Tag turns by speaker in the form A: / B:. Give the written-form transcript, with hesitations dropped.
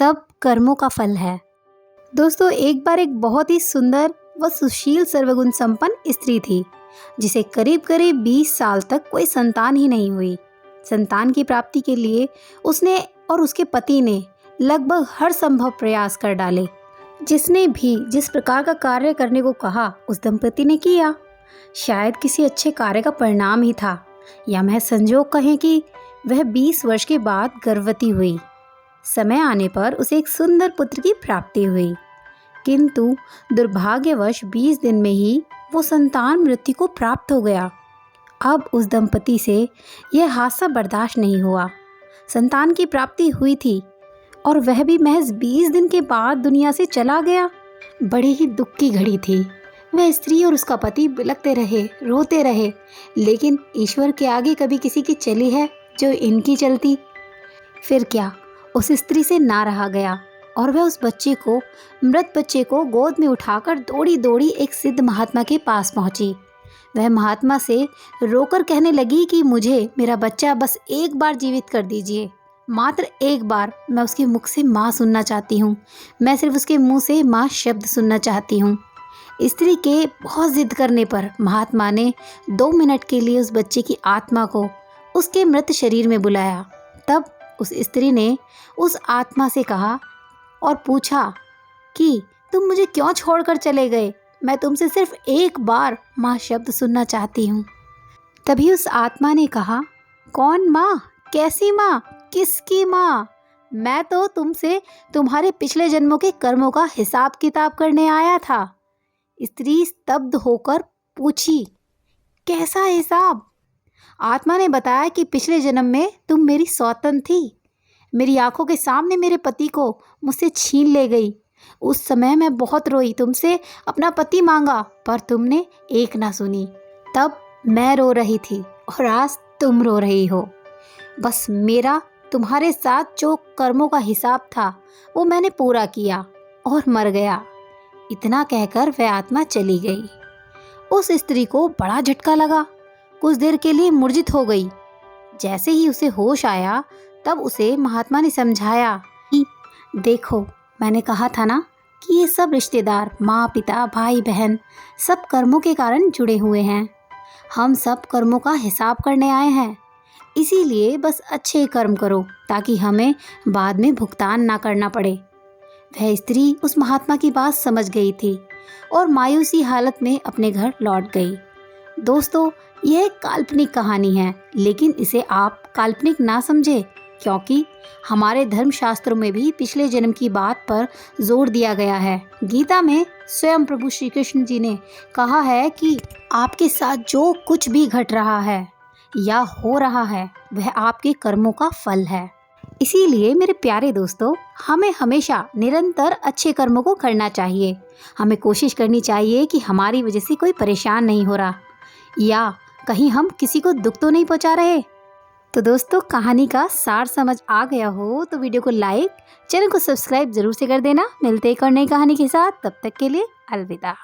A: सब कर्मों का फल है। दोस्तों, एक बार एक बहुत ही सुंदर व सुशील सर्वगुण संपन्न स्त्री थी, जिसे करीब करीब 20 साल तक कोई संतान ही नहीं हुई। संतान की प्राप्ति के लिए उसने और उसके पति ने लगभग हर संभव प्रयास कर डाले। जिसने भी जिस प्रकार का कार्य करने को कहा उस दंपति ने किया। शायद किसी अच्छे कार्य का परिणाम ही था, या महज संजोग कहें कि वह 20 वर्ष के बाद गर्भवती हुई। समय आने पर उसे एक सुंदर पुत्र की प्राप्ति हुई, किंतु दुर्भाग्यवश 20 दिन में ही वो संतान मृत्यु को प्राप्त हो गया। अब उस दंपति से यह हादसा बर्दाश्त नहीं हुआ। संतान की प्राप्ति हुई थी और वह भी महज 20 दिन के बाद दुनिया से चला गया। बड़ी ही दुख की घड़ी थी। वह स्त्री और उसका पति बिलखते रहे, रोते रहे, लेकिन ईश्वर के आगे कभी किसी की चली है जो इनकी चलती। फिर क्या, उस स्त्री से ना रहा गया और वह उस मृत बच्चे को गोद में उठाकर दौड़ी दौड़ी एक सिद्ध महात्मा के पास पहुंची। वह महात्मा से रोकर कहने लगी कि मुझे मेरा बच्चा बस एक बार जीवित कर दीजिए, मात्र एक बार। मैं उसके मुख से माँ सुनना चाहती हूँ। मैं सिर्फ उसके मुंह से माँ शब्द सुनना चाहती हूँ। स्त्री के बहुत जिद करने पर महात्मा ने 2 मिनट के लिए उस बच्चे की आत्मा को उसके मृत शरीर में बुलाया। तब उस स्त्री ने उस आत्मा से कहा और पूछा कि तुम मुझे क्यों छोड़कर चले गए? मैं तुमसे सिर्फ एक बार माँ शब्द सुनना चाहती हूँ। तभी उस आत्मा ने कहा, कौन माँ? कैसी माँ? किसकी माँ? मैं तो तुमसे तुम्हारे पिछले जन्मों के कर्मों का हिसाब किताब करने आया था। स्त्री स्तब्ध होकर पूछी, कैसा हिसाब? आत्मा ने बताया कि पिछले जन्म में तुम मेरी सौतन थी। मेरी आंखों के सामने मेरे पति को मुझसे छीन ले गई। उस समय मैं बहुत रोई, तुमसे अपना पति मांगा, पर तुमने एक ना सुनी। तब मैं रो रही थी और आज तुम रो रही हो। बस मेरा तुम्हारे साथ जो कर्मों का हिसाब था वो मैंने पूरा किया और मर गया। इतना कहकर वह आत्मा चली गई। उस स्त्री को बड़ा झटका लगा। कुछ देर के लिए मूर्छित हो गई। जैसे ही उसे होश आया तब उसे महात्मा ने समझाया कि देखो, मैंने कहा था ना कि ये सब रिश्तेदार, माँ पिता, भाई बहन, सब कर्मों के कारण जुड़े हुए हैं। हम सब कर्मों का हिसाब करने आए हैं। इसीलिए बस अच्छे कर्म करो ताकि हमें बाद में भुगतान ना करना पड़े। वह स्त्री उस महात्मा की बात समझ गई थी और मायूसी हालत में अपने घर लौट गई। दोस्तों, यह एक काल्पनिक कहानी है, लेकिन इसे आप काल्पनिक ना समझे, क्योंकि हमारे धर्मशास्त्रों में भी पिछले जन्म की बात पर जोर दिया गया है। गीता में स्वयं प्रभु श्री कृष्ण जी ने कहा है कि आपके साथ जो कुछ भी घट रहा है या हो रहा है वह आपके कर्मों का फल है। इसीलिए मेरे प्यारे दोस्तों, हमें हमेशा निरंतर अच्छे कर्मों को करना चाहिए। हमें कोशिश करनी चाहिए कि हमारी वजह से कोई परेशान नहीं हो रहा, या कहीं हम किसी को दुख तो नहीं पहुंचा रहे। तो दोस्तों, कहानी का सार समझ आ गया हो तो वीडियो को लाइक, चैनल को सब्सक्राइब जरूर से कर देना। मिलते एक और नई कहानी के साथ, तब तक के लिए अलविदा।